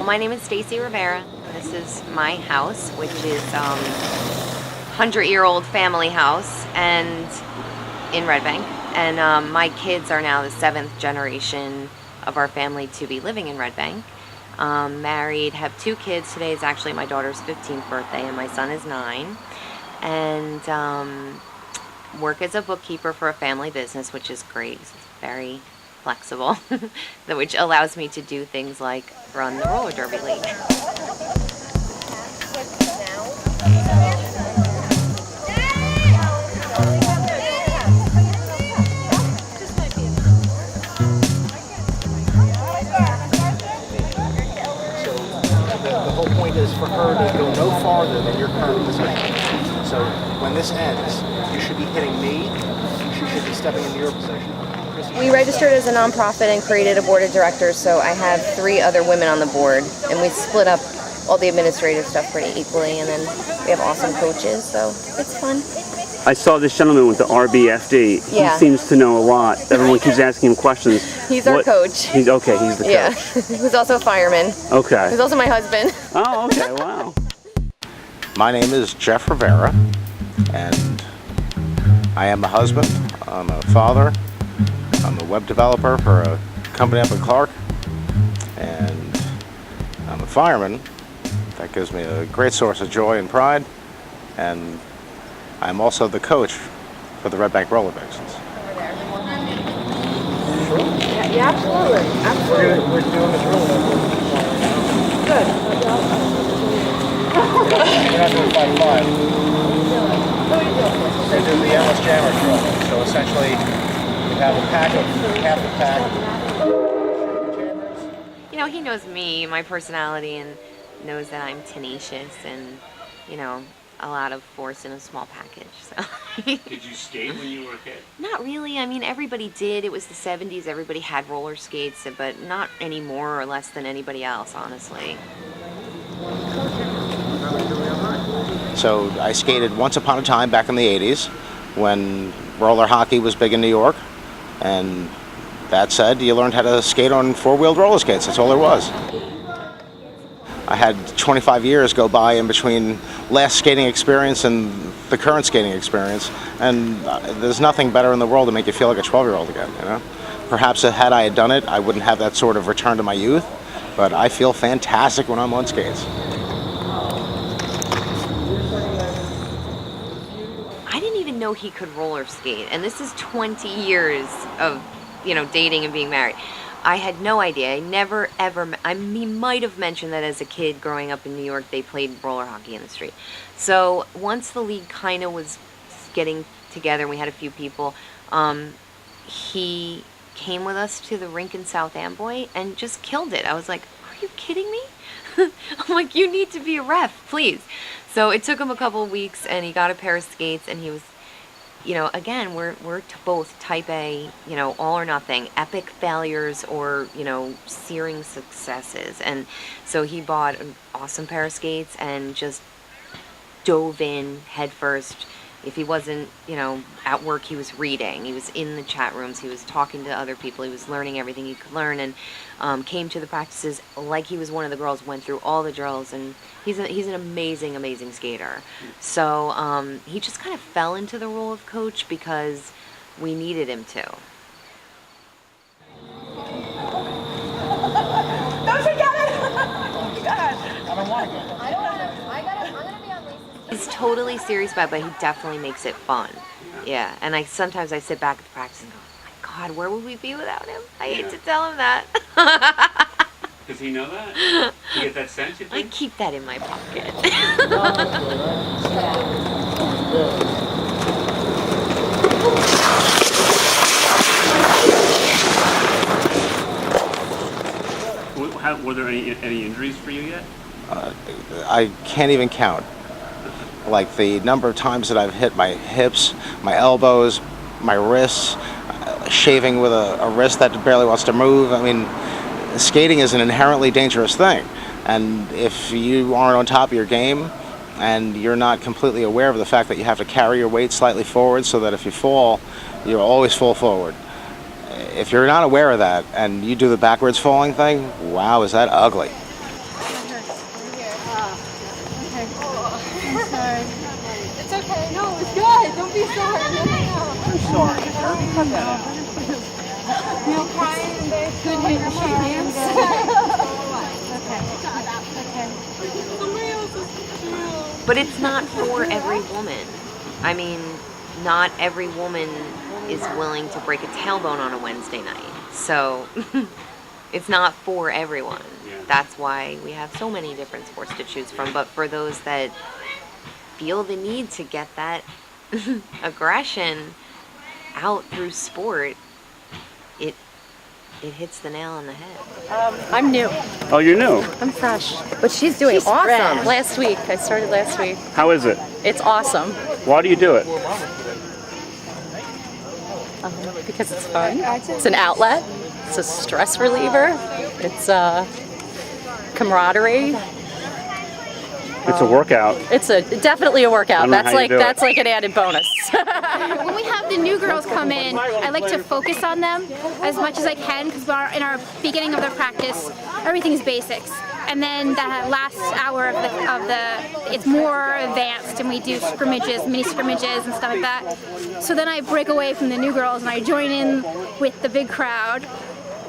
my name is Stacie Rivera. This is my house, which is 100-year-old family house and in Red Bank. And my kids are now the 7th generation of our family to be living in Red Bank. Married, have 2 kids. Today is actually my daughter's 15th birthday and my son is 9. And work as a bookkeeper for a family business, which is great. It's very flexible, which allows me to do things like run the roller derby league. The whole point is for her to go no farther than your current position. So when this ends, you should be hitting me, she should be stepping into your position. We registered as a nonprofit and created a board of directors, so I have 3 other women on the board, and we split up all the administrative stuff pretty equally, and then we have awesome coaches, so it's fun. I saw this gentleman with the RBFD. Yeah. He seems to know a lot. Everyone keeps asking him questions. He's our coach. He's the coach. Yeah, he's also a fireman. Okay. He's also my husband. Oh, okay, wow. My name is Jeff Rivera, and I am a husband, I'm a father, I'm a web developer for a company up in Clark, and I'm a fireman. That gives me a great source of joy and pride, and I'm also the coach for the Red Bank Roller Vixens. Yeah, absolutely. We're doing the drill. Good. We're not doing 5-5. We're doing the Alice Jammer drill. So essentially, you have a pack of half the pack. You know, he knows me, my personality, and knows that I'm tenacious and, you know, a lot of force in a small package. So. Did you skate when you were a kid? Not really. I mean, everybody did. It was the 70s. Everybody had roller skates, but not any more or less than anybody else, honestly. So I skated once upon a time back in the 80s when roller hockey was big in New York. And that said, you learned how to skate on 4-wheeled roller skates. That's all there was. I had 25 years go by in between last skating experience and the current skating experience, and there's nothing better in the world to make you feel like a 12-year-old again, you know? Perhaps had I done it, I wouldn't have that sort of return to my youth, but I feel fantastic when I'm on skates. I didn't even know he could roller skate, and this is 20 years of, you know, dating and being married. I had no idea. I never ever, he might have mentioned that as a kid growing up in New York they played roller hockey in the street. So once the league kind of was getting together and we had a few people, he came with us to the rink in South Amboy and just killed it. I was like, are you kidding me? I'm like, you need to be a ref, please. So it took him a couple of weeks and he got a pair of skates and he was, you know, again, we're both type A, you know, all or nothing, epic failures or, you know, searing successes. And so he bought an awesome pair of skates and just dove in head first. If he wasn't, you know, at work, he was reading. He was in the chat rooms. He was talking to other people. He was learning everything he could learn, and came to the practices like he was one of the girls. Went through all the drills, and he's an amazing, amazing skater. So he just kind of fell into the role of coach because we needed him to. Don't forget it! God. I don't want to get it. I'm gonna be on Lisa's. He's totally serious about it, but he definitely makes it fun. Yeah, and sometimes I sit back at the practice and go, oh my God, where would we be without him? I hate to tell him that. Does he know that? You get that sense, you I think? keep that in my pocket. Were there any injuries for you yet? I can't even count. Like the number of times that I've hit my hips, my elbows, my wrists, shaving with a wrist that barely wants to move. I mean, skating is an inherently dangerous thing. And if you aren't on top of your game and you're not completely aware of the fact that you have to carry your weight slightly forward so that if you fall, you'll always fall forward. If you're not aware of that and you do the backwards falling thing, wow, is that ugly. sorry. Cut that out. No crying, there's good hit and hands. Okay. But it's not for every woman. I mean, not every woman is willing to break a tailbone on a Wednesday night. So it's not for everyone. Yeah. That's why we have so many different sports to choose from. But for those that feel the need to get that aggression out through sport, it hits the nail on the head. I'm new. Oh, you're new. I'm fresh. But she's doing awesome. Red. Last week. I started last week. How is it? It's awesome. Why do you do it? Because it's fun. It's an outlet. It's a stress reliever. It's camaraderie. It's a workout. It's definitely a workout. That's like an added bonus. When we have the new girls come in, I like to focus on them as much as I can because in our beginning of the practice, everything's basics. And then that last hour of the it's more advanced, and we do scrimmages, mini scrimmages and stuff like that. So then I break away from the new girls and I join in with the big crowd.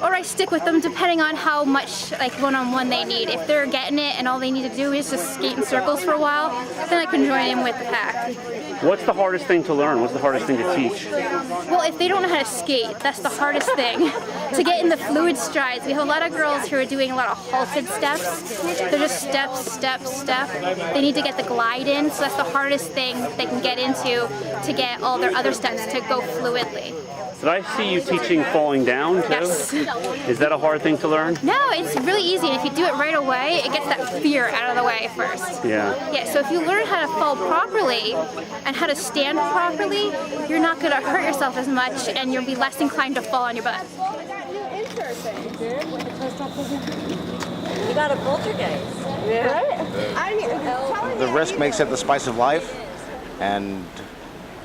Or I stick with them depending on how much like one-on-one they need. If they're getting it and all they need to do is just skate in circles for a while, then I can join in with the pack. What's the hardest thing to learn? What's the hardest thing to teach? Well, if they don't know how to skate, that's the hardest thing. To get in the fluid strides, we have a lot of girls who are doing a lot of halted steps. They're just step, step, step. They need to get the glide in, so that's the hardest thing they can get into to get all their other steps to go fluidly. Did I see you teaching falling down too? Yes. Is that a hard thing to learn? No, it's really easy, and if you do it right away, it gets that fear out of the way first. Yeah. Yeah, so if you learn how to fall properly and how to stand properly, you're not going to hurt yourself as much, and you'll be less inclined to fall on your butt. You got a poltergeist. The risk makes it the spice of life, and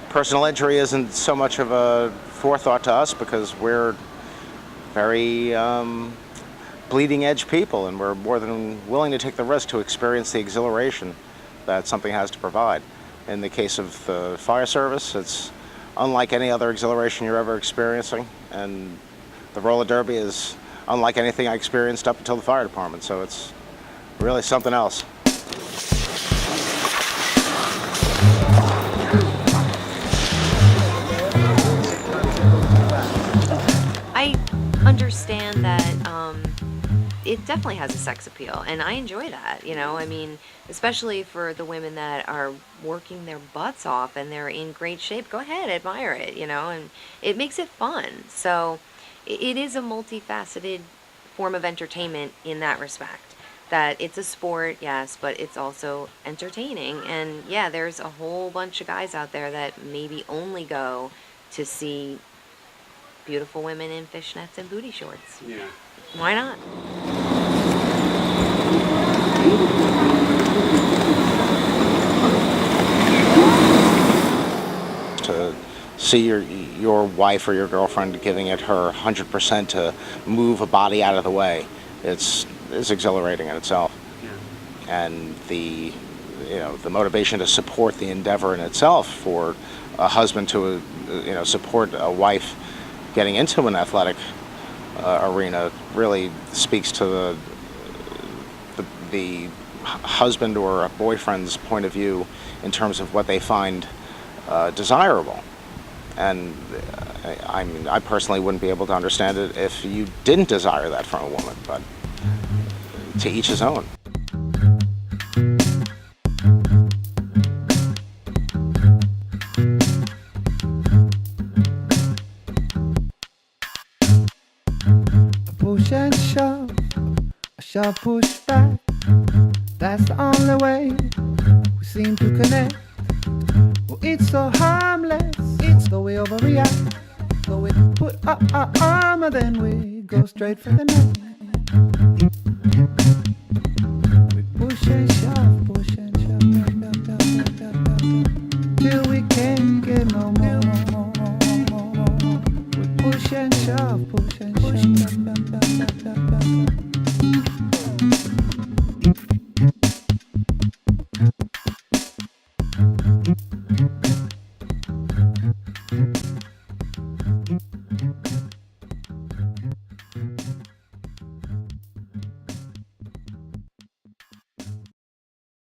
personal injury isn't so much of a forethought to us because we're very bleeding edge people, and we're more than willing to take the risk to experience the exhilaration that something has to provide. In the case of the fire service, it's unlike any other exhilaration you're ever experiencing, and the roller derby is unlike anything I experienced up until the fire department, so it's really something else. I understand that it definitely has a sex appeal, and I enjoy that, you know. I mean, especially for the women that are working their butts off and they're in great shape, go ahead, admire it, you know, and it makes it fun. So it is a multifaceted form of entertainment in that respect, that it's a sport, yes, but it's also entertaining. And yeah, there's a whole bunch of guys out there that maybe only go to see beautiful women in fishnets and booty shorts. Yeah. Why not? To see your wife or your girlfriend giving it her 100% to move a body out of the way, it's exhilarating in itself. Yeah. And the motivation to support the endeavor in itself for a husband to support a wife getting into an athletic arena really speaks to the husband or a boyfriend's point of view in terms of what they find desirable. And I personally wouldn't be able to understand it if you didn't desire that from a woman, but to each his own. Push and shove, I shall push back. That's the only way we seem to connect. Well, it's so harmless, it's the way overreact. So we put up our armor, then we go straight for the neck. We push and shove.